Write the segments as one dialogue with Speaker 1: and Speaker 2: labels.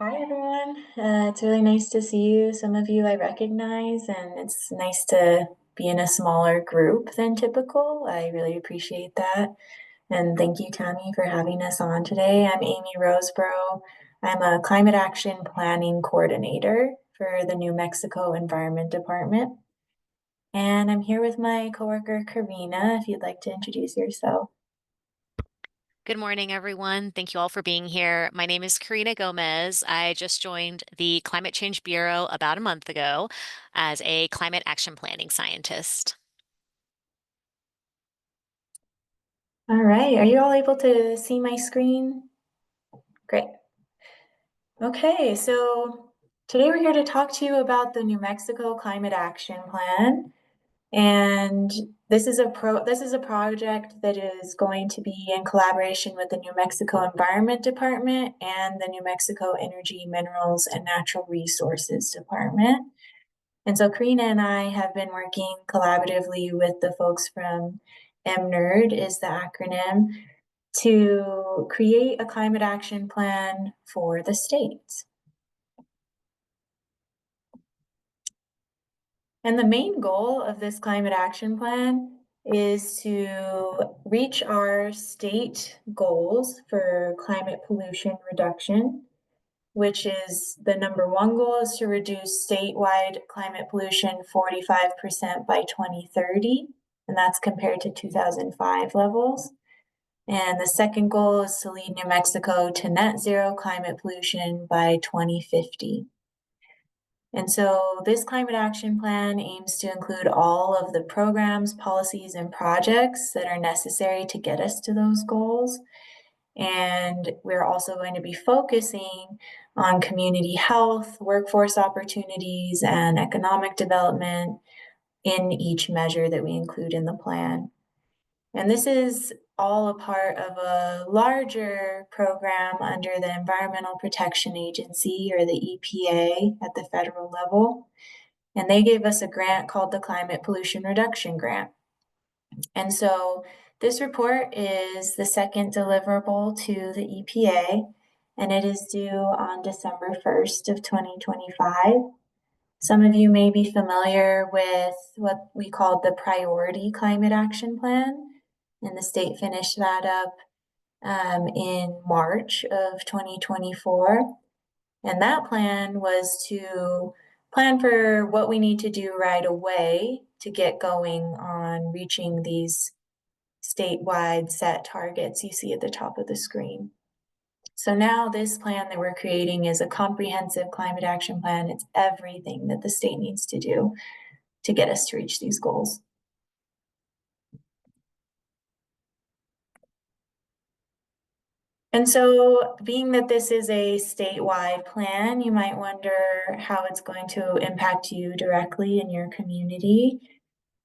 Speaker 1: Hi, everyone. It's really nice to see you. Some of you I recognize, and it's nice to be in a smaller group than typical. I really appreciate that. And thank you, Tammy, for having us on today. I'm Amy Rosebrough. I'm a climate action planning coordinator for the New Mexico Environment Department. And I'm here with my coworker, Karina, if you'd like to introduce yourself.
Speaker 2: Good morning, everyone. Thank you all for being here. My name is Karina Gomez. I just joined the Climate Change Bureau about a month ago as a climate action planning scientist.
Speaker 1: All right. Are you all able to see my screen? Great. Okay, so today we're here to talk to you about the New Mexico Climate Action Plan. And this is a project that is going to be in collaboration with the New Mexico Environment Department and the New Mexico Energy, Minerals, and Natural Resources Department. And so Karina and I have been working collaboratively with the folks from MNERD is the acronym to create a climate action plan for the state. And the main goal of this climate action plan is to reach our state goals for climate pollution reduction, which is the number one goal is to reduce statewide climate pollution 45% by 2030, and that's compared to 2005 levels. And the second goal is to lead New Mexico to net zero climate pollution by 2050. And so this climate action plan aims to include all of the programs, policies, and projects that are necessary to get us to those goals. And we're also going to be focusing on community health, workforce opportunities, and economic development in each measure that we include in the plan. And this is all a part of a larger program under the Environmental Protection Agency, or the EPA, at the federal level. And they gave us a grant called the Climate Pollution Reduction Grant. And so this report is the second deliverable to the EPA, and it is due on December 1st of 2025. Some of you may be familiar with what we called the Priority Climate Action Plan, and the state finished that up in March of 2024. And that plan was to plan for what we need to do right away to get going on reaching these statewide set targets you see at the top of the screen. So now this plan that we're creating is a comprehensive climate action plan. It's everything that the state needs to do to get us to reach these goals. And so, being that this is a statewide plan, you might wonder how it's going to impact you directly in your community.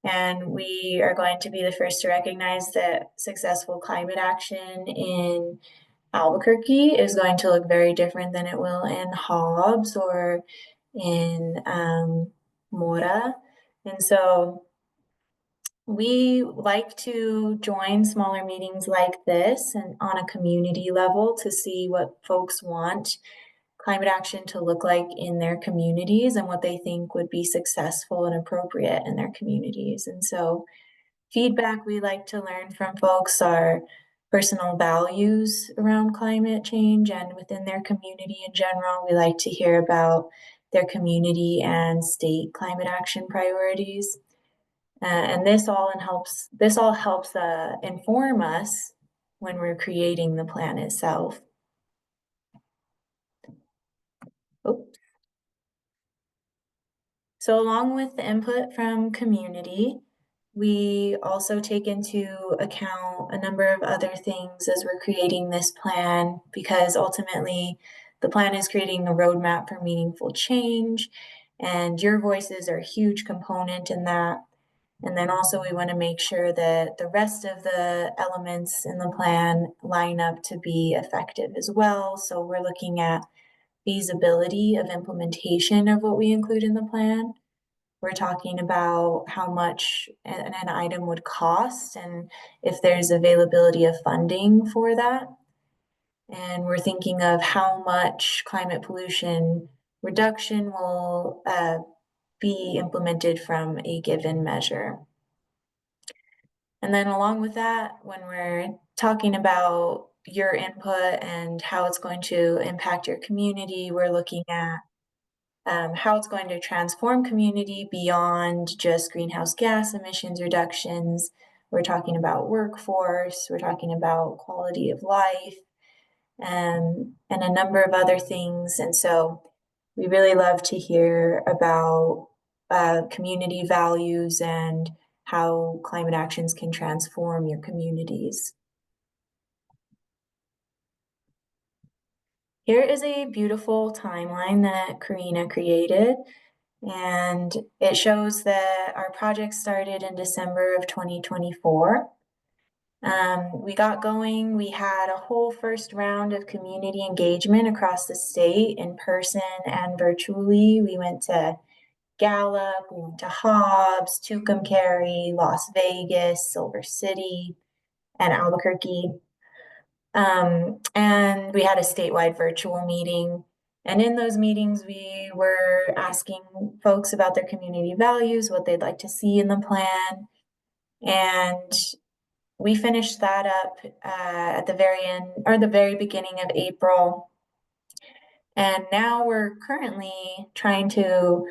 Speaker 1: And we are going to be the first to recognize that successful climate action in Albuquerque is going to look very different than it will in Hobbs or in Mora. And so we like to join smaller meetings like this and on a community level to see what folks want climate action to look like in their communities and what they think would be successful and appropriate in their communities. And so feedback we like to learn from folks are personal values around climate change and within their community in general. We like to hear about their community and state climate action priorities. And this all helps inform us when we're creating the plan itself. Oops. So along with the input from community, we also take into account a number of other things as we're creating this plan, because ultimately the plan is creating a roadmap for meaningful change, and your voices are a huge component in that. And then also we want to make sure that the rest of the elements in the plan line up to be effective as well. So we're looking at feasibility of implementation of what we include in the plan. We're talking about how much an item would cost and if there's availability of funding for that. And we're thinking of how much climate pollution reduction will be implemented from a given measure. And then along with that, when we're talking about your input and how it's going to impact your community, we're looking at how it's going to transform community beyond just greenhouse gas emissions reductions. We're talking about workforce, we're talking about quality of life, and a number of other things. And so we really love to hear about community values and how climate actions can transform your communities. Here is a beautiful timeline that Karina created, and it shows that our project started in December of 2024. We got going, we had a whole first round of community engagement across the state in person and virtually. We went to Gallup, we went to Hobbs, Tucumcari, Las Vegas, Silver City, and Albuquerque. And we had a statewide virtual meeting. And in those meetings, we were asking folks about their community values, what they'd like to see in the plan. And we finished that up at the very end or the very beginning of April. And now we're currently trying to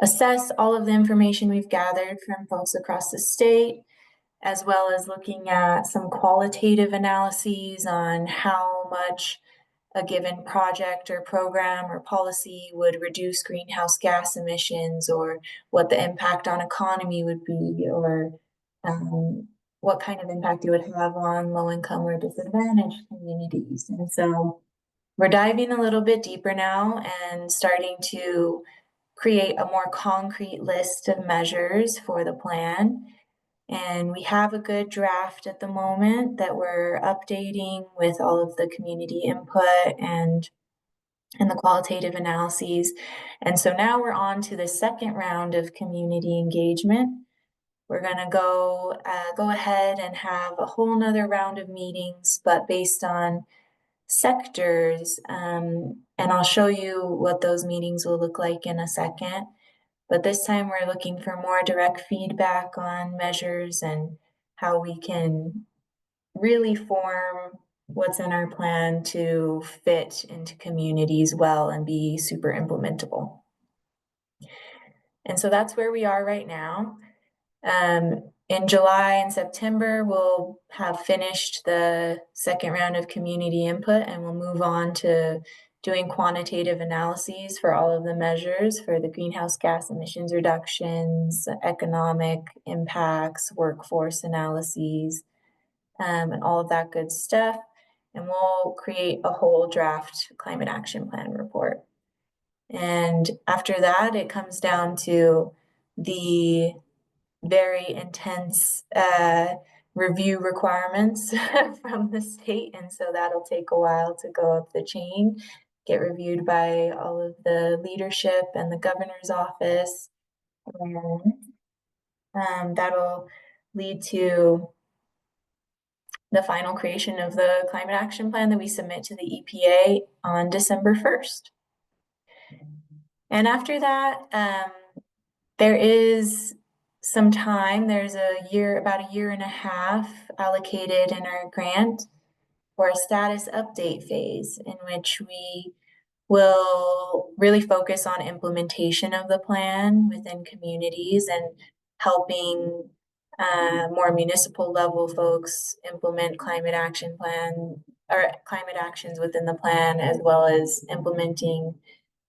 Speaker 1: assess all of the information we've gathered from folks across the state, as well as looking at some qualitative analyses on how much a given project or program or policy would reduce greenhouse gas emissions, or what the impact on economy would be, or what kind of impact it would have on low income or disadvantaged communities. And so we're diving a little bit deeper now and starting to create a more concrete list of measures for the plan. And we have a good draft at the moment that we're updating with all of the community input and the qualitative analyses. And so now we're on to the second round of community engagement. We're gonna go ahead and have a whole nother round of meetings, but based on sectors. And I'll show you what those meetings will look like in a second. But this time we're looking for more direct feedback on measures and how we can really form what's in our plan to fit into communities well and be super implementable. And so that's where we are right now. In July and September, we'll have finished the second round of community input, and we'll move on to doing quantitative analyses for all of the measures for the greenhouse gas emissions reductions, economic impacts, workforce analyses, and all of that good stuff. And we'll create a whole draft climate action plan report. And after that, it comes down to the very intense review requirements from the state. And so that'll take a while to go up the chain, get reviewed by all of the leadership and the governor's office. And that'll lead to the final creation of the climate action plan that we submit to the EPA on December 1st. And after that, there is some time, there's about a year and a half allocated in our grant for a status update phase in which we will really focus on implementation of the plan within communities and helping more municipal level folks implement climate action plan or climate actions within the plan, as well as implementing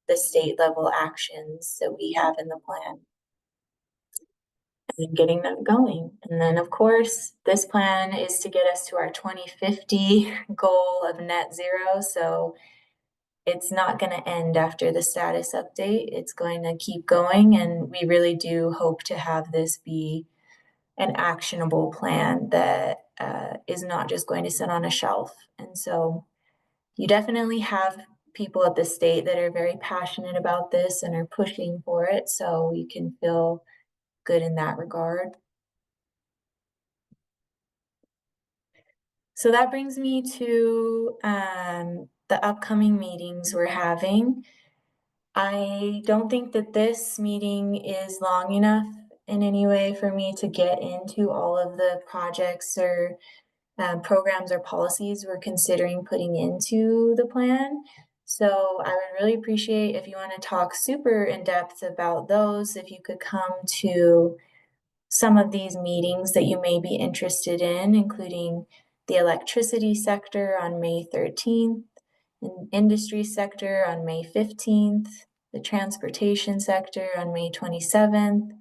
Speaker 1: the state level actions that we have in the plan and getting them going. And then, of course, this plan is to get us to our 2050 goal of net zero. So it's not going to end after the status update. It's going to keep going. And we really do hope to have this be an actionable plan that is not just going to sit on a shelf. And so you definitely have people at the state that are very passionate about this and are pushing for it. So we can feel good in that regard. So that brings me to the upcoming meetings we're having. I don't think that this meeting is long enough in any way for me to get into all of the projects or programs or policies we're considering putting into the plan. So I would really appreciate if you want to talk super in depth about those, if you could come to some of these meetings that you may be interested in, including the electricity sector on May 13th, and industry sector on May 15th, the transportation sector on May 27th.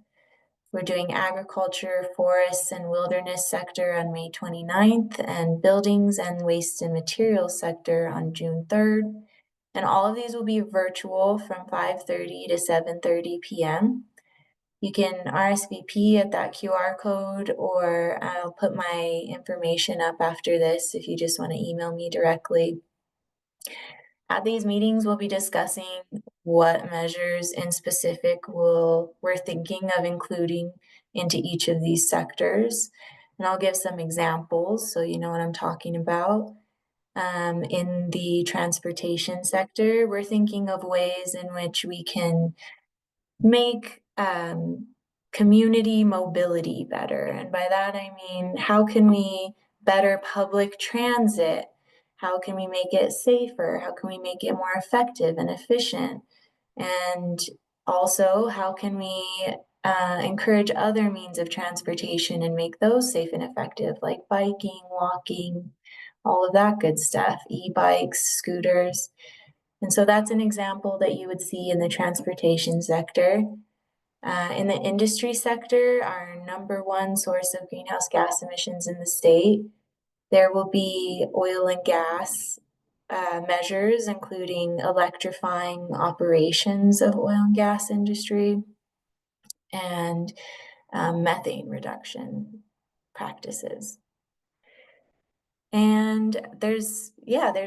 Speaker 1: We're doing agriculture, forests, and wilderness sector on May 29th, and buildings and waste and materials sector on June 3rd. And all of these will be virtual from 5:30 to 7:30 p.m. You can RSVP at that QR code, or I'll put my information up after this if you just want to email me directly. At these meetings, we'll be discussing what measures in specific we're thinking of including into each of these sectors. And I'll give some examples so you know what I'm talking about. In the transportation sector, we're thinking of ways in which we can make community mobility better. And by that, I mean, how can we better public transit? How can we make it safer? How can we make it more effective and efficient? And also, how can we encourage other means of transportation and make those safe and effective, like biking, walking, all of that good stuff, e-bikes, scooters. And so that's an example that you would see in the transportation sector. In the industry sector, our number one source of greenhouse gas emissions in the state, there will be oil and gas measures, including electrifying operations of oil and gas industry and methane reduction practices. And there's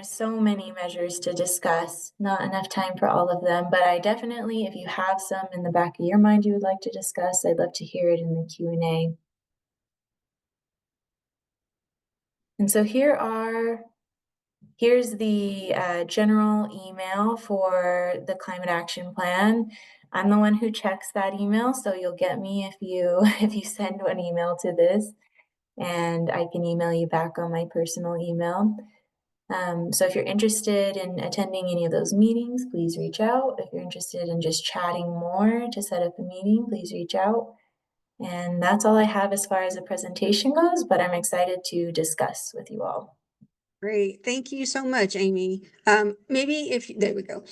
Speaker 1: so many measures to discuss, not enough time for all of them, but I definitely, if you have some in the back of your mind you would like to discuss, I'd love to hear it in the Q&A. And so here's the general email for the climate action plan. I'm the one who checks that email, so you'll get me if you if you send one email to this, and I can email you back on my personal email. So if you're interested in attending any of those meetings, please reach out. If you're interested in just chatting more to set up a meeting, please reach out. And that's all I have as far as the presentation goes, but I'm excited to discuss with you all.
Speaker 3: Great. Thank you so much, Amy. Maybe there we go.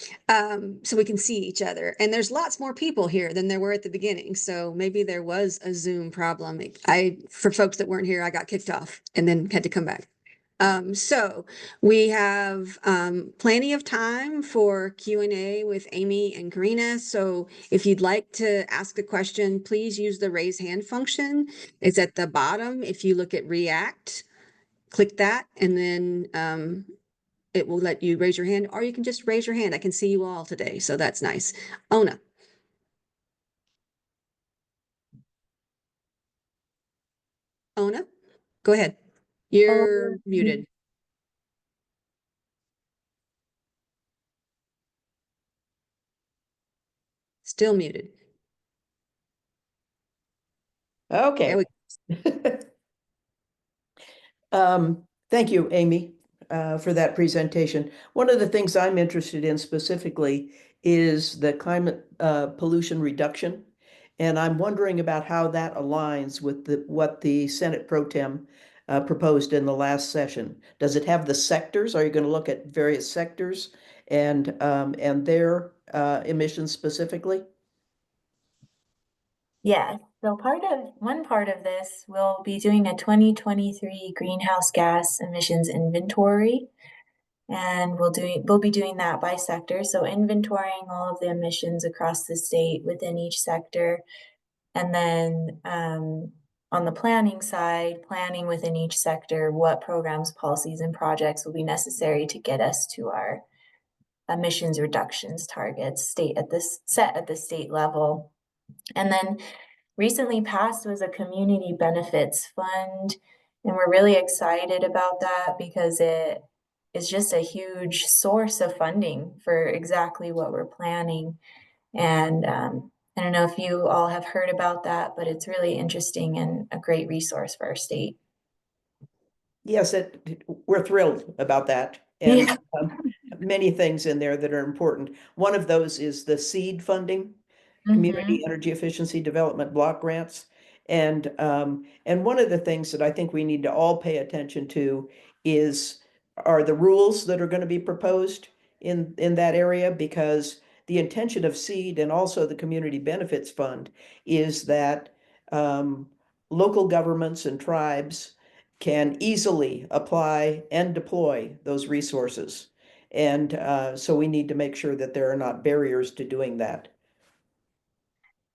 Speaker 3: So we can see each other. And there's lots more people here than there were at the beginning. So maybe there was a Zoom problem. For folks that weren't here, I got kicked off and then had to come back. So we have plenty of time for Q&A with Amy and Karina. So if you'd like to ask a question, please use the raise hand function. It's at the bottom. If you look at React, click that, and then it will let you raise your hand, or you can just raise your hand. I can see you all today, so that's nice. Ona. Ona, go ahead. You're muted. Still muted.
Speaker 4: Okay. Thank you, Amy, for that presentation. One of the things I'm interested in specifically is the climate pollution reduction. And I'm wondering about how that aligns with what the Senate Pro Tem proposed in the last session. Does it have the sectors? Are you going to look at various sectors and their emissions specifically?
Speaker 1: Yes, so one part of this, we'll be doing a 2023 greenhouse gas emissions inventory, and we'll be doing that by sector. So inventorying all of the emissions across the state within each sector, and then on the planning side, planning within each sector what programs, policies, and projects will be necessary to get us to our emissions reductions targets set at the state level. And then recently passed was a community benefits fund, and we're really excited about that because it is just a huge source of funding for exactly what we're planning. And I don't know if you all have heard about that, but it's really interesting and a great resource for our state.
Speaker 4: Yes, we're thrilled about that. And many things in there that are important. One of those is the seed funding, community energy efficiency development block grants. And one of the things that I think we need to all pay attention to are the rules that are going to be proposed in that area, because the intention of seed and also the community benefits fund is that local governments and tribes can easily apply and deploy those resources. And so we need to make sure that there are not barriers to doing that.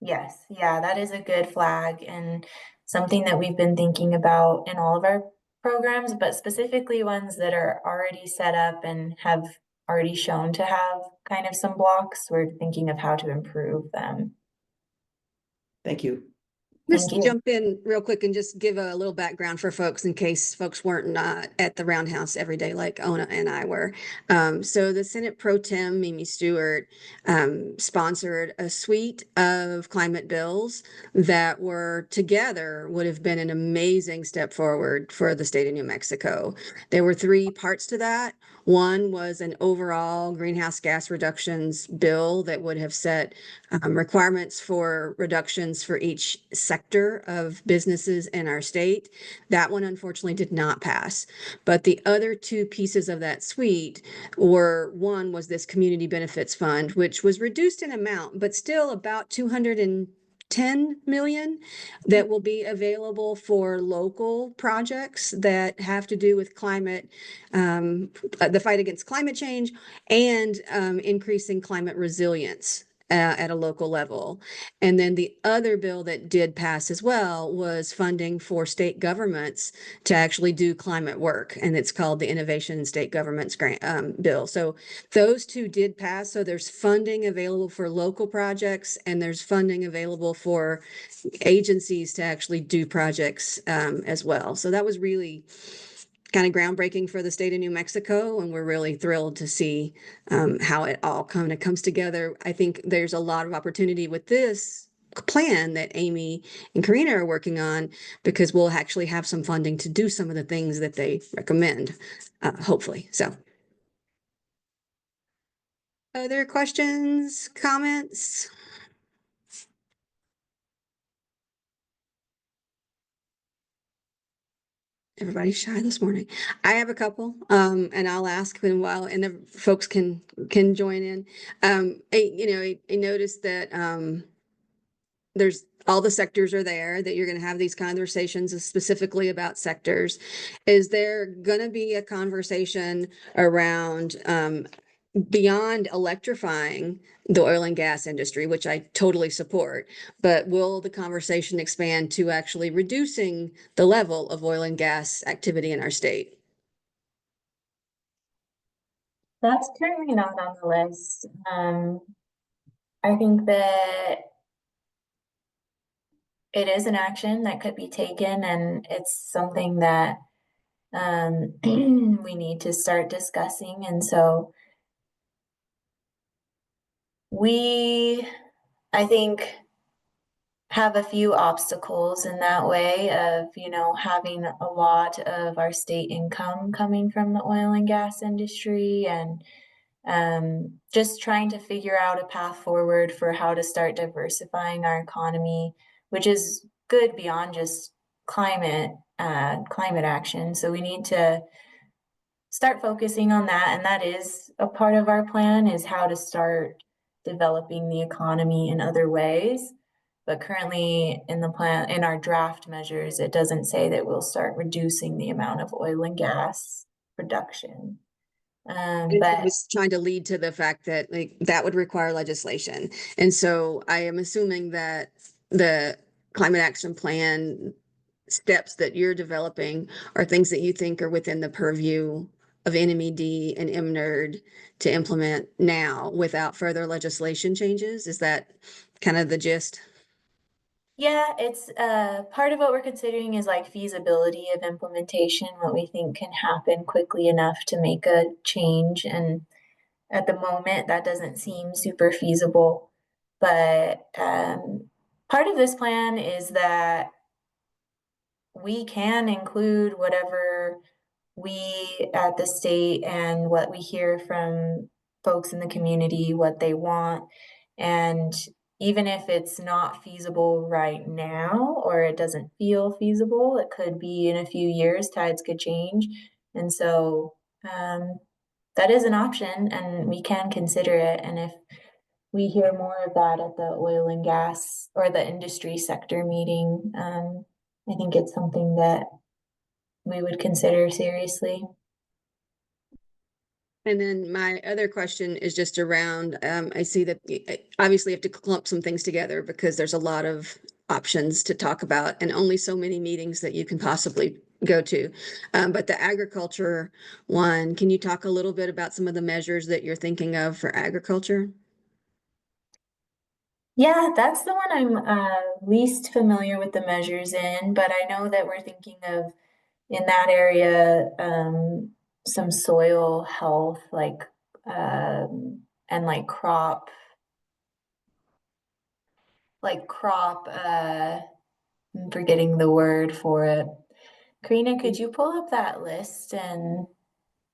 Speaker 1: Yes, yeah, that is a good flag and something that we've been thinking about in all of our programs, but specifically ones that are already set up and have already shown to have kind of some blocks. We're thinking of how to improve them.
Speaker 4: Thank you.
Speaker 1: Thank
Speaker 3: Just
Speaker 1: you.
Speaker 3: jump in real quick and just give a little background for folks in case folks weren't not at the Roundhouse every day like Ona and I were. So the Senate Pro Tem, Mimi Stewart, sponsored a suite of climate bills that were together would have been an amazing step forward for the state of New Mexico. There were three parts to that. One was an overall greenhouse gas reductions bill that would have set requirements for reductions for each sector of businesses in our state. That one unfortunately did not pass. But the other two pieces of that suite were, one was this community benefits fund, which was reduced in amount, but still about 210 million that will be available for local projects that have to do with climate, the fight against climate change, and increasing climate resilience at a local level. And then the other bill that did pass as well was funding for state governments to actually do climate work. And it's called the Innovation in State Governments Grant bill. So those two did pass. So there's funding available for local projects, and there's funding available for agencies to actually do projects as well. So that was really kind of groundbreaking for the state of New Mexico, and we're really thrilled to see how it all kind of comes together. I think there's a lot of opportunity with this plan that Amy and Karina are working on, because we'll actually have some funding to do some of the things that they recommend, hopefully. So, other questions, comments? Everybody's shy this morning. I have a couple, and I'll ask them while, and the folks can join in. I noticed that there's all the sectors are there, that you're going to have these conversations specifically about sectors. Is there going to be a conversation around beyond electrifying the oil and gas industry, which I totally support, but will the conversation expand to actually reducing the level of oil and gas activity in our state?
Speaker 1: That's currently not on the list. I think that it is an action that could be taken, and it's something that we need to start discussing. And so I think, have a few obstacles in that way of, having a lot of our state income coming from the oil and gas industry, and just trying to figure out a path forward for how to start diversifying our economy, which is good beyond just climate action. So we need to start focusing on that, and that is a part of our plan, is how to start developing the economy in other ways. But currently in the plan, in our draft measures, it doesn't say that we'll start reducing the amount of oil and gas production.
Speaker 3: It
Speaker 1: But
Speaker 3: was trying to lead to the fact that that would require legislation. And so I am assuming that the climate action plan steps that you're developing are things that you think are within the purview of NMED and MNERD to implement now without further legislation changes. Is that kind of the gist?
Speaker 1: Yeah, it's part of what we're considering is like feasibility of implementation, what we think can happen quickly enough to make a change. And at the moment, that doesn't seem super feasible. But part of this plan is that we can include whatever we at the state and what we hear from folks in the community, what they want. And even if it's not feasible right now or it doesn't feel feasible, it could be in a few years, tides could change. And so that is an option and we can consider it. And if we hear more of that at the oil and gas or the industry sector meeting, I think it's something that we would consider seriously.
Speaker 3: And then my other question is just around, I see that obviously you have to clump some things together because there's a lot of options to talk about and only so many meetings that you can possibly go to. But the agriculture one, can you talk a little bit about some of the measures that you're thinking of for agriculture?
Speaker 1: Yeah, that's the one I'm least familiar with the measures in, but I know that we're thinking of in that area some soil health, and crop. I'm forgetting the word for it. Karina, could you pull up that list and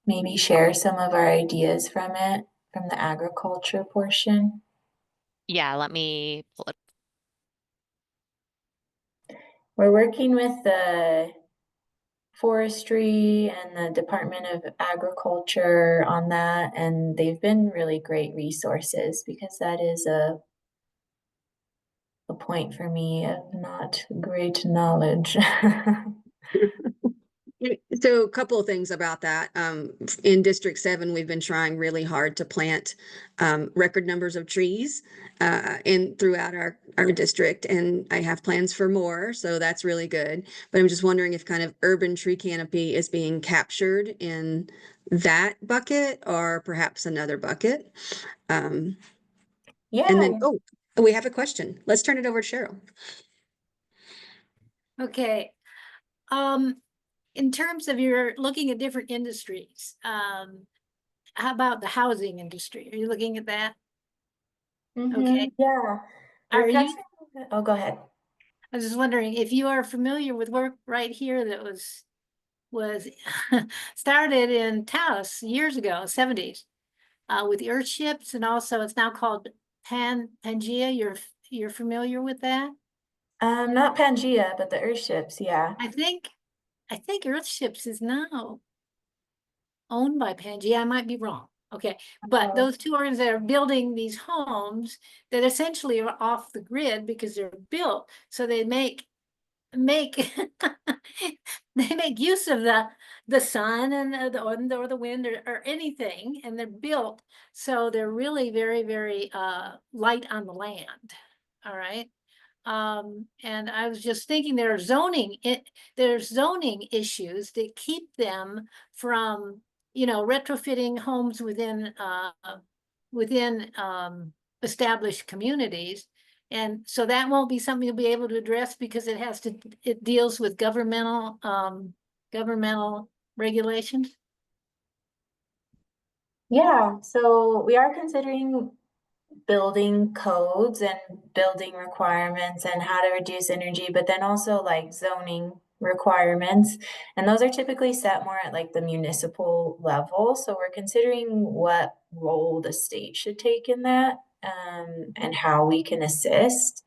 Speaker 1: maybe share some of our ideas from it, from the agriculture portion?
Speaker 2: Yeah, let me pull it.
Speaker 1: We're working with the forestry and the Department of Agriculture on that, and they've been really great resources because that is a point for me of not great knowledge.
Speaker 3: So a couple of things about that. In District 7, we've been trying really hard to plant record numbers of trees throughout our district, and I have plans for more, so that's really good. But I'm just wondering if kind of urban tree canopy is being captured in that bucket or perhaps another bucket. And then,
Speaker 1: Yeah.
Speaker 3: we have a question. Let's turn it over to Cheryl.
Speaker 5: Okay. Um, in terms of you're looking at different industries, how about the housing industry? Are you looking at that? Okay.
Speaker 1: Yeah.
Speaker 5: Are
Speaker 1: We're
Speaker 5: you,
Speaker 1: touching. Oh, go ahead.
Speaker 5: I was just wondering if you are familiar with work right here that was started in Taos years ago, 70s, with the earthships, and also it's now called Pangea. You're familiar with that?
Speaker 1: Not Pangea, but the Earthships, yeah.
Speaker 5: I think Earthships is now owned by Pangea. I might be wrong. Okay, but
Speaker 1: Oh.
Speaker 5: those two organizations are building these homes that essentially are off the grid because they're built. So they make they make use of the sun and the wind or anything, and they're built so they're really very, very light on the land. All right. And I was just thinking there's zoning issues that keep them from, retrofitting homes within established communities. And so that won't be something you'll be able to address because it deals with governmental regulations.
Speaker 1: Yeah, so we are considering building codes and building requirements and how to reduce energy, but then also like zoning requirements. And those are typically set more at like the municipal level. So we're considering what role the state should take in that, and how we can assist.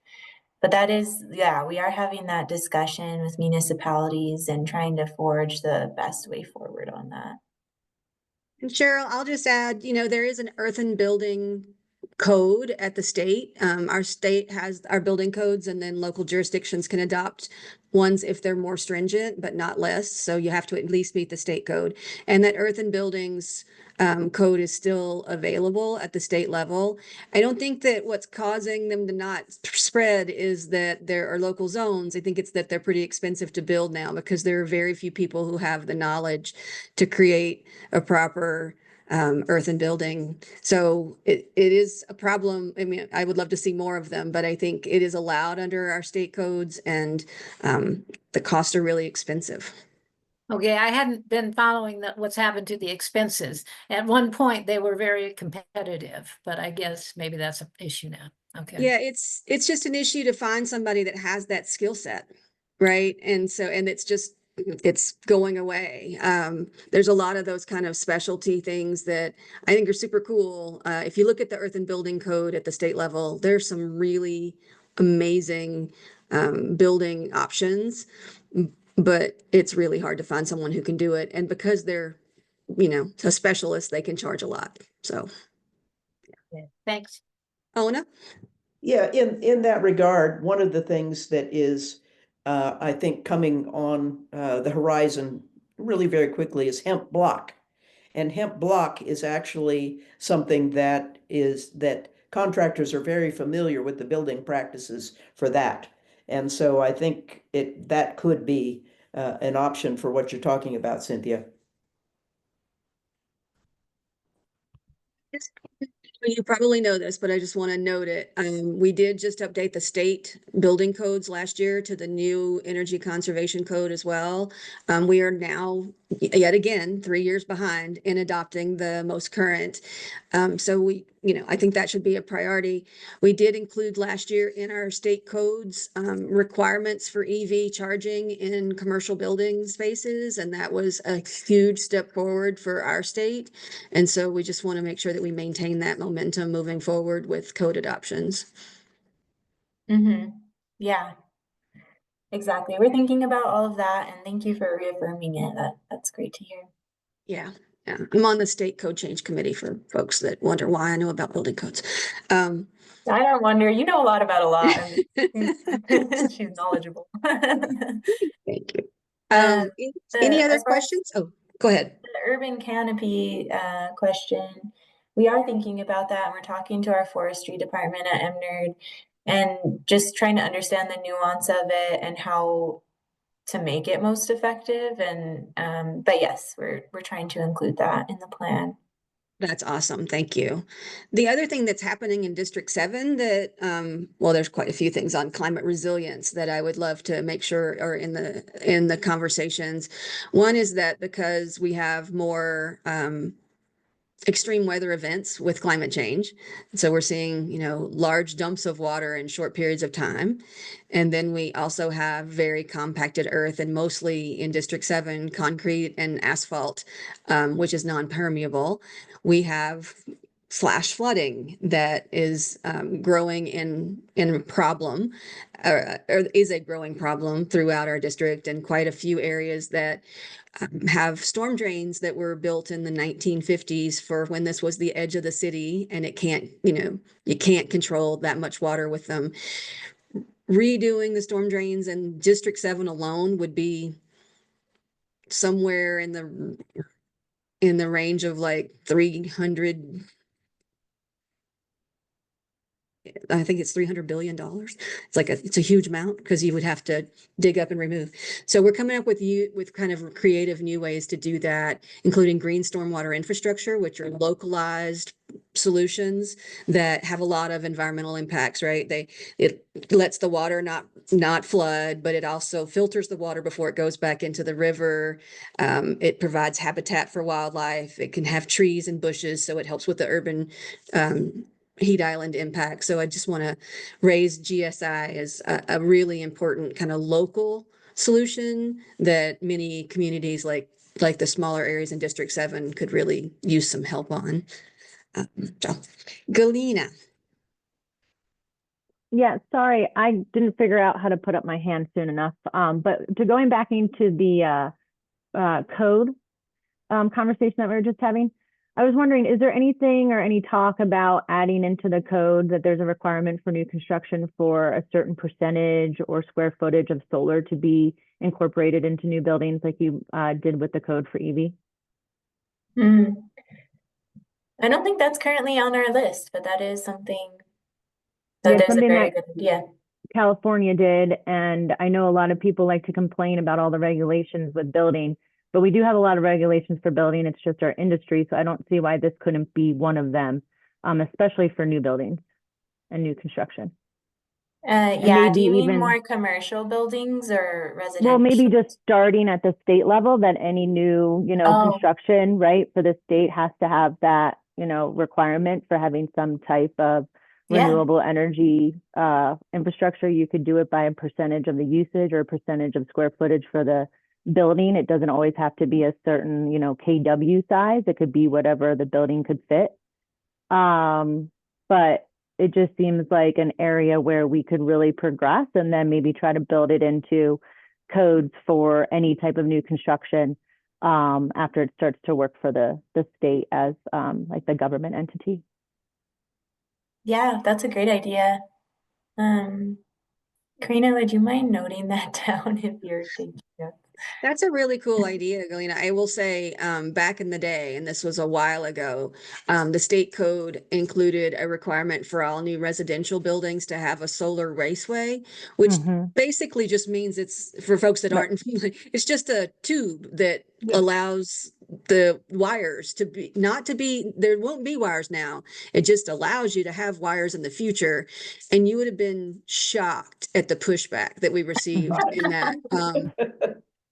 Speaker 1: But that is, yeah, we are having that discussion with municipalities and trying to forge the best way forward on that.
Speaker 3: And Cheryl, I'll just add, there is an earthen building code at the state. Our state has our building codes, and then local jurisdictions can adopt ones if they're more stringent, but not less. So you have to at least meet the state code. And that earthen buildings code is still available at the state level. I don't think that what's causing them to not spread is that there are local zones. I think it's that they're pretty expensive to build now because there are very few people who have the knowledge to create a proper earth and building. So it is a problem. I mean, I would love to see more of them, but I think it is allowed under our state codes, and the costs are really expensive.
Speaker 5: Okay, I hadn't been following what's happened to the expenses. At one point, they were very competitive, but I guess maybe that's an issue now. Okay.
Speaker 3: Yeah, it's just an issue to find somebody that has that skill set, right? And so, and it's going away. There's a lot of those kind of specialty things that I think are super cool. If you look at the Earth and Building Code at the state level, there's some really amazing building options, but it's really hard to find someone who can do it. And because they're, a specialist, they can charge a lot. So,
Speaker 5: Thanks.
Speaker 3: Ona?
Speaker 4: Yeah, in that regard, one of the things that is, I think, coming on the horizon really very quickly is hemp block. And hemp block is actually something that contractors are very familiar with the building practices for that. And so I think that could be an option for what you're talking about, Cynthia.
Speaker 3: You probably know this, but I just want to note it. We did just update the state building codes last year to the new energy conservation code as well. We are now, yet again, 3 years behind in adopting the most current. So I think that should be a priority. We did include last year in our state codes requirements for EV charging in commercial building spaces, and that was a huge step forward for our state. And so we just want to make sure that we maintain that momentum moving forward with code adoptions.
Speaker 1: Yeah, exactly. We're thinking about all of that, and thank you for reaffirming it. That's great to hear.
Speaker 3: Yeah. I'm on the state code change committee for folks that wonder why I know about building codes.
Speaker 1: I don't wonder. You know a lot about a lot. She's knowledgeable.
Speaker 3: Thank you. Any other questions? Oh, go ahead.
Speaker 1: The urban canopy question, we are thinking about that, and we're talking to our forestry department at MNERD and just trying to understand the nuance of it and how to make it most effective. And but yes, we're trying to include that in the plan.
Speaker 3: That's awesome. Thank you. The other thing that's happening in District 7 that, there's quite a few things on climate resilience that I would love to make sure are in the conversations. One is that because we have more extreme weather events with climate change. So we're seeing, large dumps of water in short periods of time. And then we also have very compacted earth, and mostly in District 7, concrete and asphalt, which is non-permeable. We have flash flooding that is growing in problem, or is a growing problem throughout our district, and quite a few areas that have storm drains that were built in the 1950s for when this was the edge of the city, and it can't, you can't control that much water with them. Redoing the storm drains in District 7 alone would be somewhere in the range of like 300, I think it's $300 billion. It's a huge amount because you would have to dig up and remove. So we're coming up with kind of creative new ways to do that, including green stormwater infrastructure, which are localized solutions that have a lot of environmental impacts, right? It lets the water not flood, but it also filters the water before it goes back into the river. It provides habitat for wildlife. It can have trees and bushes, so it helps with the urban heat island impact. So I just want to raise GSI as a really important kind of local solution that many communities like the smaller areas in District 7 could really use some help on. So, Galina.
Speaker 6: Yeah, sorry, I didn't figure out how to put up my hand soon enough. But going back into the code conversation that we were just having, I was wondering, is there anything or any talk about adding into the code that there's a requirement for new construction for a certain percentage or square footage of solar to be incorporated into new buildings like you did with the code for EV?
Speaker 1: I don't think that's currently on our list, but that is something
Speaker 6: Yeah,
Speaker 1: there's a
Speaker 6: something
Speaker 1: very
Speaker 6: that
Speaker 1: good idea.
Speaker 6: California did, and I know a lot of people like to complain about all the regulations with building, But we do have a lot of regulations for building. It's just our industry. So I don't see why this couldn't be one of them, especially for new buildings and new construction.
Speaker 1: Yeah, do
Speaker 6: maybe
Speaker 1: you mean
Speaker 6: even-
Speaker 1: more commercial buildings or residential?
Speaker 6: Well, maybe just starting at the state level, that any new,
Speaker 1: Oh.
Speaker 6: construction, right, for the state has to have that, requirement for having some type of
Speaker 1: Yeah.
Speaker 6: renewable energy infrastructure. You could do it by a percentage of the usage or a percentage of square footage for the building. It doesn't always have to be a certain, KW size. It could be whatever the building could fit. But it just seems like an area where we could really progress and then maybe try to build it into codes for any type of new construction after it starts to work for the state as like the government entity.
Speaker 1: Yeah, that's a great idea. Karina, would you mind noting that down if you're taking notes?
Speaker 3: That's a really cool idea, Galena. I will say, back in the day, and this was a while ago, the state code included a requirement for all new residential buildings to have a solar raceway, which
Speaker 6: Mhm.
Speaker 3: basically just means it's for folks that
Speaker 6: Right.
Speaker 3: aren't, it's just a tube that
Speaker 1: Yeah.
Speaker 3: allows the wires to be, not to be, there won't be wires now. It just allows you to have wires in the future. And you would have been shocked at the pushback that we received in that.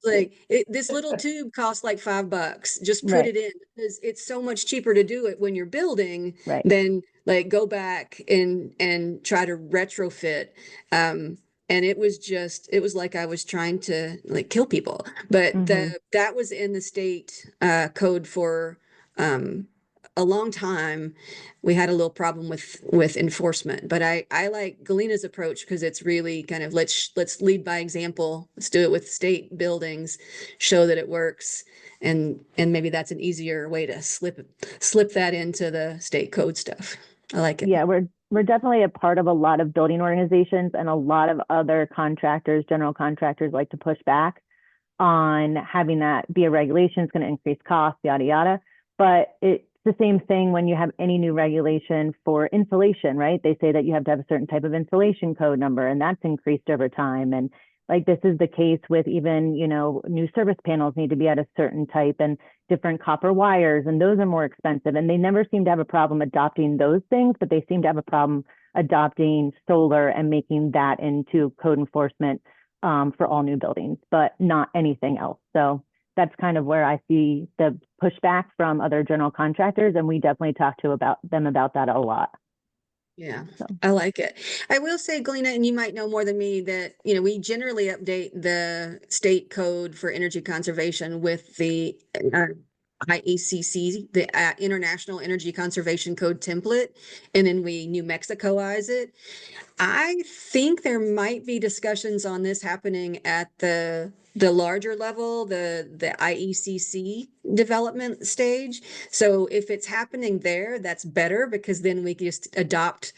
Speaker 3: Like this little tube costs like $5. Just put
Speaker 6: Right.
Speaker 3: it in, because it's so much cheaper to do it when you're building
Speaker 6: Right.
Speaker 3: than like go back and try to retrofit. And it was like I was trying to like kill people. But
Speaker 6: Mhm.
Speaker 3: that was in the state code for a long time. We had a little problem with enforcement, but I like Galena's approach because it's really kind of let's lead by example. Let's do it with state buildings, show that it works, and maybe that's an easier way to slip that into the state code stuff. I like it.
Speaker 6: Yeah, we're definitely a part of a lot of building organizations, and a lot of other contractors, general contractors, like to push back on having that be a regulation. It's going to increase costs, yada yada. But it's the same thing when you have any new regulation for insulation, right? They say that you have to have a certain type of insulation code number, and that's increased over time. And like this is the case with even, new service panels need to be at a certain type, and different copper wires, and those are more expensive. And they never seem to have a problem adopting those things, but they seem to have a problem adopting solar and making that into code enforcement for all new buildings, but not anything else. So that's kind of where I see the pushback from other general contractors, and we definitely talk to them about that a lot.
Speaker 3: Yeah,
Speaker 6: So.
Speaker 3: I like it. I will say, Galena, and you might know more than me, that we generally update the state code for energy conservation with the IECC, the International Energy Conservation Code template, and then we New Mexicoize it. I think there might be discussions on this happening at the larger level, the IECC development stage. So if it's happening there, that's better, because then we can just adopt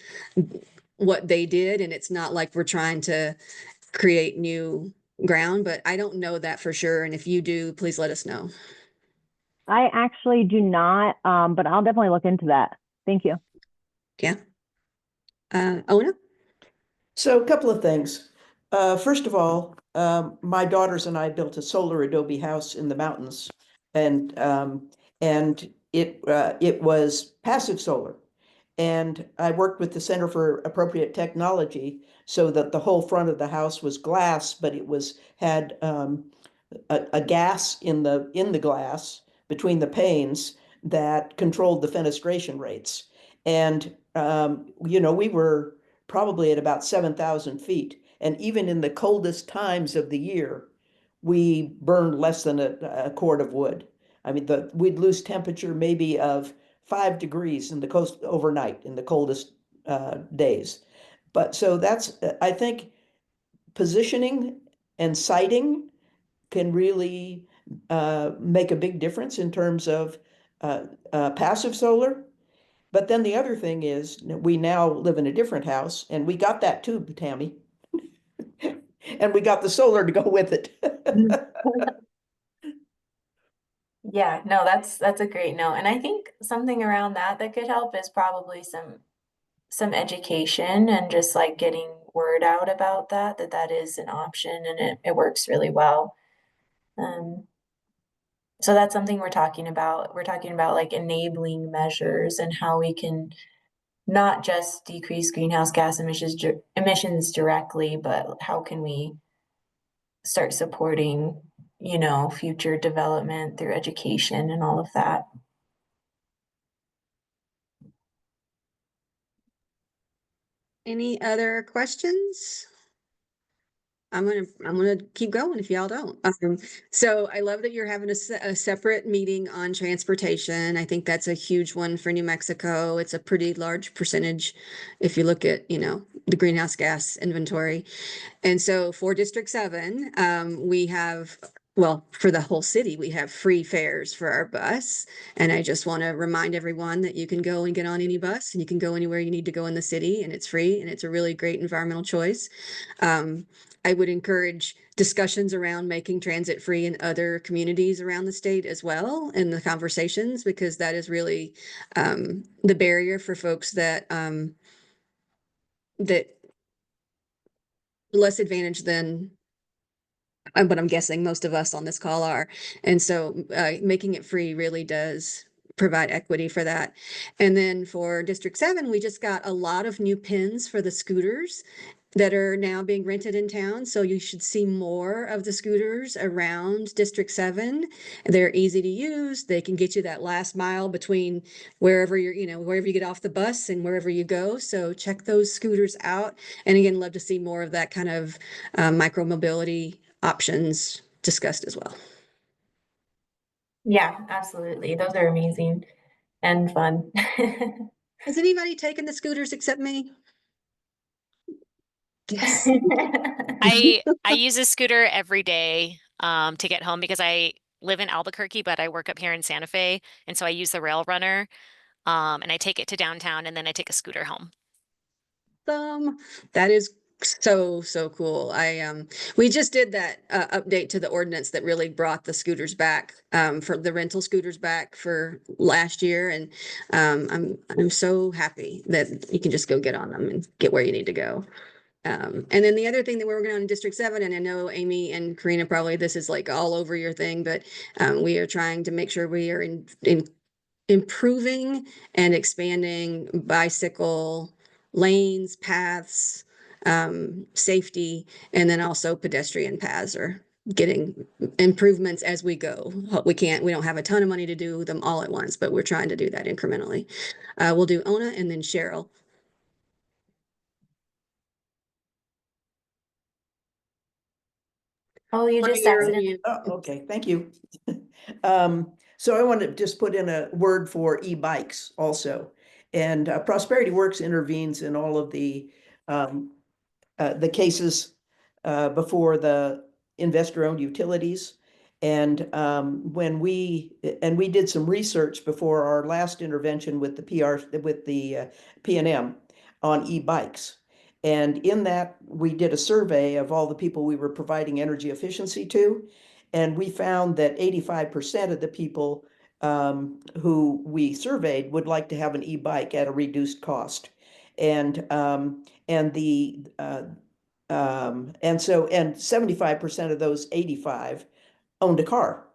Speaker 3: what they did, and it's not like we're trying to create new ground. But I don't know that for sure. And if you do, please let us know.
Speaker 6: I actually do not, but I'll definitely look into that. Thank you.
Speaker 3: Yeah. Ona?
Speaker 4: So a couple of things. First of all, my daughters and I built a solar adobe house in the mountains, and it was passive solar. And I worked with the Center for Appropriate Technology so that the whole front of the house was glass, but it had a gas in the glass between the panes that controlled the fenestration rates. And we were probably at about 7,000 feet. And even in the coldest times of the year, we burned less than a cord of wood. I mean, we'd lose temperature maybe of 5 degrees in the coast overnight in the coldest days. But so that's, I think, positioning and siting can really make a big difference in terms of passive solar. But then the other thing is, we now live in a different house, and we got that too, Tammy. And we got the solar to go with it.
Speaker 1: Yeah, no, that's a great note. And I think something around that could help is probably some education, and just like getting word out about that is an option, and it works really well. So that's something we're talking about. We're talking about like enabling measures and how we can not just decrease greenhouse gas emissions directly, but how can we start supporting, future development through education and all of that.
Speaker 3: Any other questions? I'm gonna keep going if y'all don't. So I love that you're having a separate meeting on transportation. I think that's a huge one for New Mexico. It's a pretty large percentage if you look at, the greenhouse gas inventory. And so for District 7, we have, well, for the whole city, we have free fares for our bus. And I just want to remind everyone that you can go and get on any bus and you can go anywhere you need to go in the city, and it's free, and it's a really great environmental choice. I would encourage discussions around making transit free in other communities around the state as well in the conversations, because that is really the barrier for folks that less advantaged than but I'm guessing most of us on this call are. And so making it free really does provide equity for that. And then for District 7, we just got a lot of new pins for the scooters that are now being rented in town. So you should see more of the scooters around District 7. They're easy to use. They can get you that last mile between wherever wherever you get off the bus and wherever you go. So check those scooters out. And again, love to see more of that kind of micro mobility options discussed as well.
Speaker 1: Yeah, absolutely. Those are amazing and fun.
Speaker 3: Has anybody taken the scooters except me? Yes.
Speaker 2: I use a scooter every day to get home because I live in Albuquerque, but I work up here in Santa Fe, and so I use the rail runner, and I take it to downtown, and then I take a scooter home.
Speaker 3: That is so cool. We just did that update to the ordinance that really brought the scooters back, for the rental scooters back for last year, and I'm so happy that you can just go get on them and get where you need to go. And then the other thing that we're working on in District 7, and I know Amy and Karina, probably this is like all over your thing, but we are trying to make sure we are in improving and expanding bicycle lanes, paths, safety, and then also pedestrian paths are getting improvements as we go. We don't have a ton of money to do them all at once, but we're trying to do that incrementally. We'll do Ona and then Cheryl.
Speaker 1: Oh, you just
Speaker 3: You're on
Speaker 1: accidentally.
Speaker 3: mute.
Speaker 4: Oh, okay, thank you. So I want to just put in a word for e-bikes also. And Prosperity Works intervenes in all of the cases before the investor-owned utilities. And when we did some research before our last intervention with the P&M on e-bikes. And in that, we did a survey of all the people we were providing energy efficiency to. And we found that 85% of the people who we surveyed would like to have an e-bike at a reduced cost. And the and 75% of those 85 owned a car,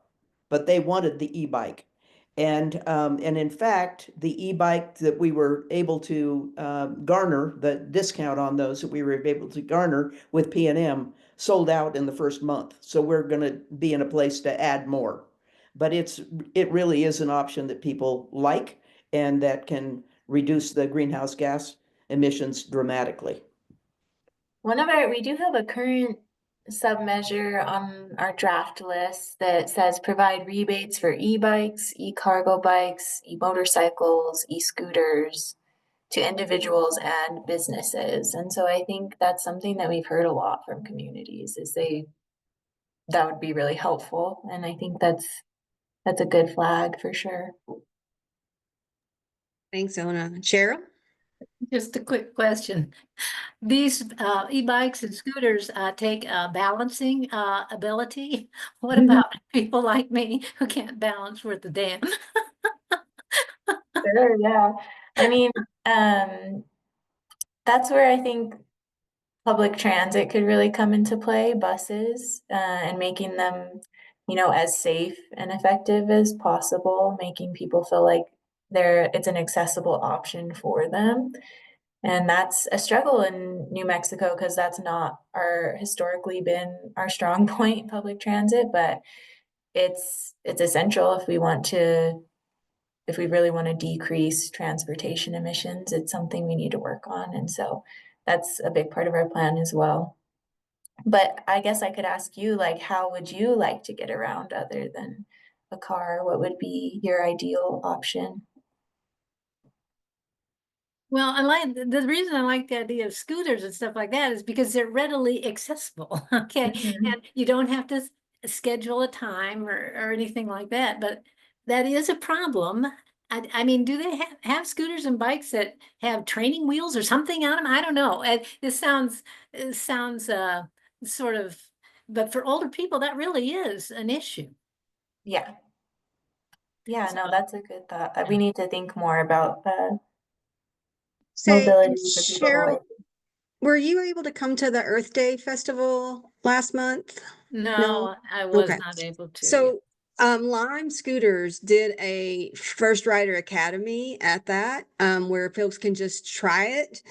Speaker 4: but they wanted the e-bike. And in fact, the e-bike that we were able to garner, the discount on those that we were able to garner with P&M sold out in the first month. So we're going to be in a place to add more. But it really is an option that people like and that can reduce the greenhouse gas emissions dramatically.
Speaker 1: We do have a current sub-measure on our draft list that says provide rebates for e-bikes, e-cargo bikes, e-motorcycles, e-scooters to individuals and businesses. And so I think that's something that we've heard a lot from communities that would be really helpful. And I think that's a good flag for sure.
Speaker 3: Thanks, Ona. Cheryl?
Speaker 5: Just a quick question. These e-bikes and scooters take balancing ability. What about people like me who can't balance worth a damn?
Speaker 1: Sure, yeah. I mean, that's where I think public transit could really come into play, buses, and making them as safe and effective as possible, making people feel like it's an accessible option for them. And that's a struggle in New Mexico because that's not historically been our strong point, public transit, but it's essential if we really want to decrease transportation emissions. It's something we need to work on. And so that's a big part of our plan as well. But I guess I could ask you, like, how would you like to get around other than a car? What would be your ideal option?
Speaker 5: Well, the reason I like the idea of scooters and stuff like that is because they're readily accessible. Okay.
Speaker 1: Mhm.
Speaker 5: And you don't have to schedule a time or anything like that. But that is a problem. I mean, do they have scooters and bikes that have training wheels or something on them? I don't know. It sounds sort of, but for older people, that really is an issue.
Speaker 1: Yeah. Yeah, no,
Speaker 5: So,
Speaker 1: that's a good thought. We need to think more about the
Speaker 3: Say,
Speaker 1: mobility for people who
Speaker 3: Cheryl,
Speaker 1: like.
Speaker 3: were you able to come to the Earth Day Festival last month? No?
Speaker 5: no, I was
Speaker 3: Okay.
Speaker 5: not able to.
Speaker 3: So, Lime Scooters did a First Rider Academy at that, where folks can just try it.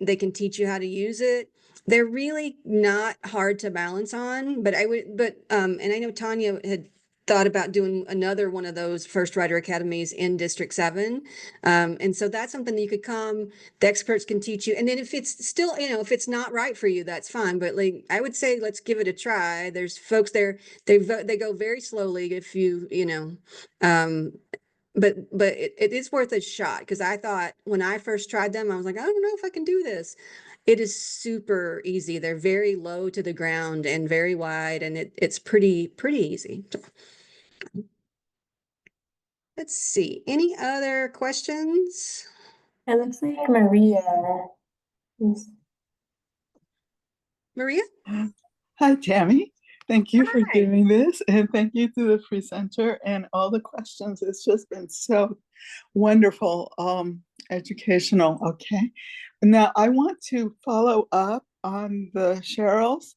Speaker 3: They can teach you how to use it. They're really not hard to balance on, but and I know Tanya had thought about doing another one of those First Rider Academies in District 7. And so that's something that you could come, the experts can teach you. And then if it's still, if it's not right for you, that's fine. But like, I would say, let's give it a try. There's folks there, they go very slowly if but it is worth a shot, because I thought when I first tried them, I was like, I don't know if I can do this. It is super easy. They're very low to the ground and very wide, and it's pretty easy. So, let's see, any other questions?
Speaker 1: It looks like Maria is.
Speaker 3: Maria?
Speaker 7: Hi, Tammy. Thank you for
Speaker 3: Hi.
Speaker 7: doing this, and thank you to the presenter and all the questions. It's just been so wonderful, educational. Okay. Now I want to follow up on the Cheryl's,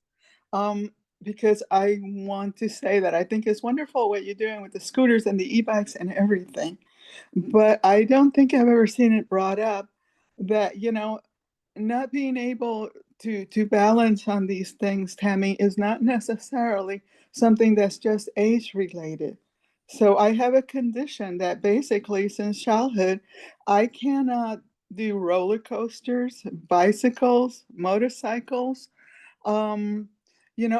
Speaker 7: because I want to say that I think it's wonderful what you're doing with the scooters and the e-bikes and everything. But I don't think I've ever seen it brought up that, not being able to balance on these things, Tammy, is not necessarily something that's just age related. So I have a condition that basically since childhood, I cannot do roller coasters, bicycles, motorcycles, um,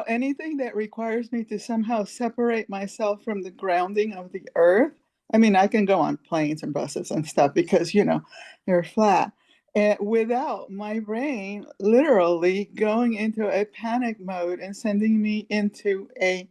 Speaker 7: anything that requires me to somehow separate myself from the grounding of the earth. I mean, I can go on planes and buses and stuff because, they're flat. And without my brain literally going into a panic mode and sending me into a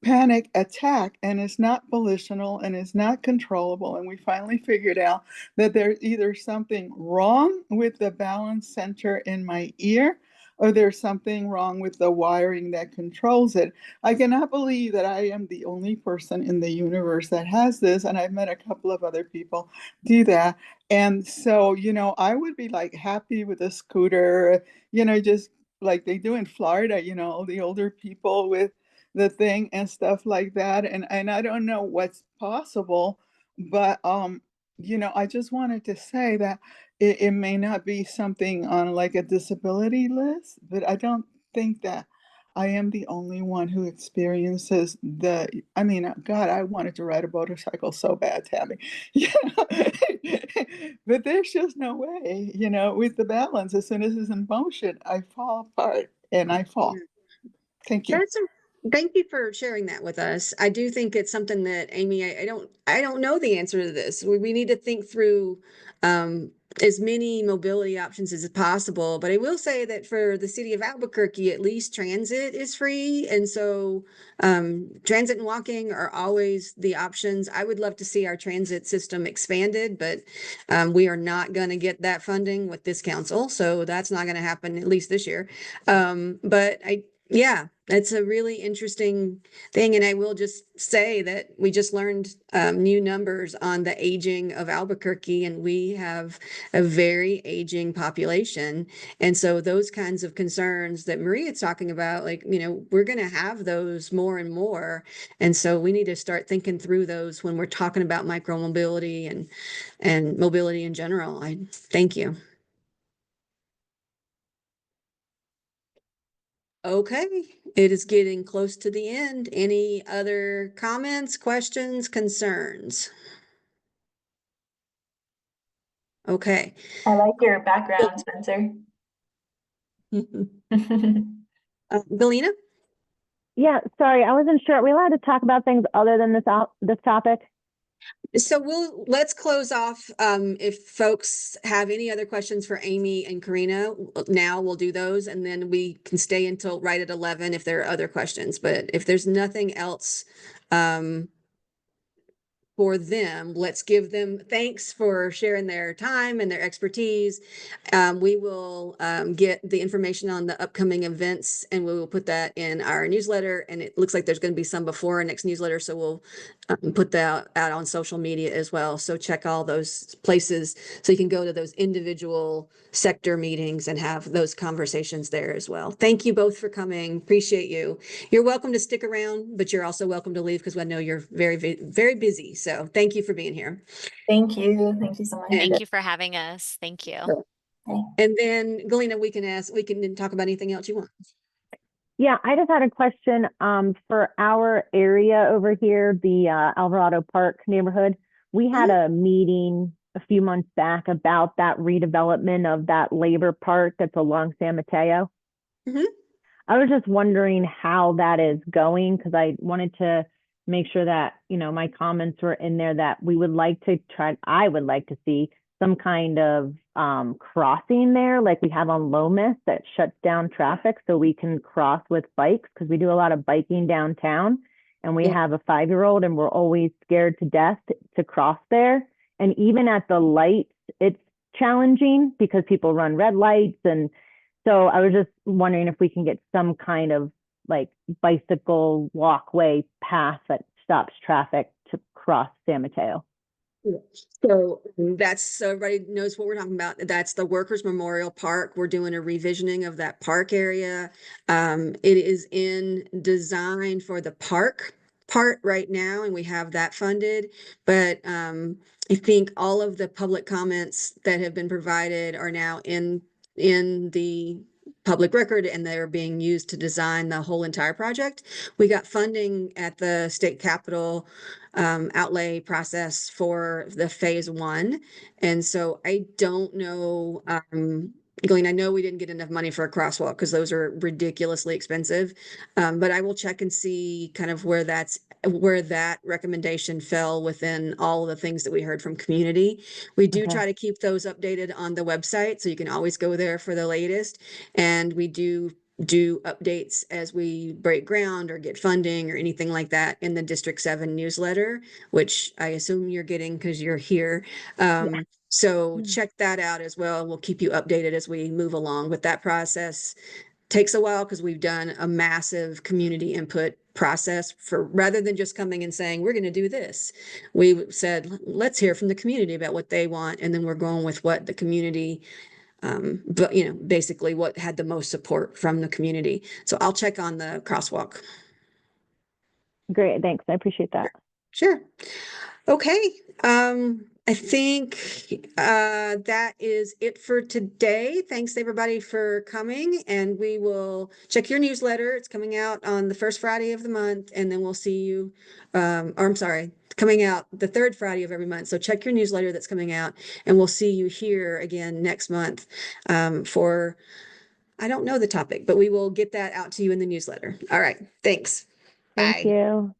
Speaker 7: panic attack, and it's not volitional and it's not controllable. And we finally figured out that there's either something wrong with the balance center in my ear, or there's something wrong with the wiring that controls it. I cannot believe that I am the only person in the universe that has this, and I've met a couple of other people do that. And so, I would be like happy with a scooter, just like they do in Florida, the older people with the thing and stuff like that. And I don't know what's possible, but I just wanted to say that it may not be something on like a disability list, but I don't think that I am the only one who experiences I mean, God, I wanted to ride a motorcycle so bad, Tammy. Yeah. But there's just no way, with the balance. As soon as it's in motion, I fall apart and I fall. Thank you.
Speaker 3: Thank you for sharing that with us. I do think it's something that, Amy, I don't know the answer to this. We need to think through as many mobility options as possible. But I will say that for the city of Albuquerque, at least transit is free. And so transit and walking are always the options. I would love to see our transit system expanded, but we are not going to get that funding with this council. So that's not going to happen, at least this year. But yeah, That's a really interesting thing. And I will just say that we just learned new numbers on the aging of Albuquerque, and we have a very aging population. And so those kinds of concerns that Maria's talking about, like, we're going to have those more and more. And so we need to start thinking through those when we're talking about micromobility and mobility in general. I thank you. Okay, it is getting close to the end. Any other comments, questions, concerns? Okay.
Speaker 1: I like your background, Spencer.
Speaker 3: Galena?
Speaker 6: Yeah, sorry, I wasn't sure. Are we allowed to talk about things other than this topic?
Speaker 3: So let's close off. If folks have any other questions for Amy and Karina, now we'll do those, and then we can stay until right at 11 if there are other questions. But if there's nothing else, for them, let's give them thanks for sharing their time and their expertise. We will get the information on the upcoming events, and we will put that in our newsletter. And it looks like there's going to be some before our next newsletter, so we'll put that out on social media as well. So check all those places so you can go to those individual sector meetings and have those conversations there as well. Thank you both for coming. Appreciate you. You're welcome to stick around, but you're also welcome to leave because I know you're very, very busy. So thank you for being here.
Speaker 1: Thank you. Thank you so much.
Speaker 2: Thank you for having us. Thank you.
Speaker 1: Okay.
Speaker 3: And then Galena, we can talk about anything else you want.
Speaker 6: Yeah, I just had a question for our area over here, the Alvarado Park neighborhood. We had a meeting a few months back about that redevelopment of that labor park that's along San Mateo.
Speaker 3: Mhm.
Speaker 6: I was just wondering how that is going, because I wanted to make sure that, my comments were in there that I would like to see some kind of crossing there, like we have on Lomas, that shuts down traffic so we can cross with bikes, because we do a lot of biking downtown, and we have a 5-year-old, and we're always scared to death to cross there. And even at the lights, it's challenging because people run red lights. And so I was just wondering if we can get some kind of like bicycle walkway path that stops traffic to cross San Mateo.
Speaker 3: So so everybody knows what we're talking about. That's the Workers Memorial Park. We're doing a revisioning of that park area. It is in design for the park part right now, and we have that funded. But I think all of the public comments that have been provided are now in the public record, and they're being used to design the whole entire project. We got funding at the state capitol outlay process for the phase 1. And so I don't know, Glenn, I know we didn't get enough money for a crosswalk because those are ridiculously expensive. But I will check and see kind of where that recommendation fell within all of the things that we heard from community. We do try to keep those updated on the website, so you can always go there for the latest. And we do updates as we break ground or get funding or anything like that in the District 7 newsletter, which I assume you're getting because you're here. So check that out as well. We'll keep you updated as we move along with that process. Takes a while because we've done a massive community input process rather than just coming and saying, we're going to do this. We said, let's hear from the community about what they want. And then we're going with what the community but basically what had the most support from the community. So I'll check on the crosswalk.
Speaker 6: Great, thanks. I appreciate that.
Speaker 3: Sure. Okay. I think that is it for today. Thanks everybody for coming, and we will check your newsletter. It's coming out on the first Friday of the month, and then we'll see you, or I'm sorry, coming out the third Friday of every month. So check your newsletter that's coming out, and we'll see you here again next month for, I don't know the topic, but we will get that out to you in the newsletter. All right. Thanks.
Speaker 6: Thank
Speaker 3: Bye.
Speaker 6: you.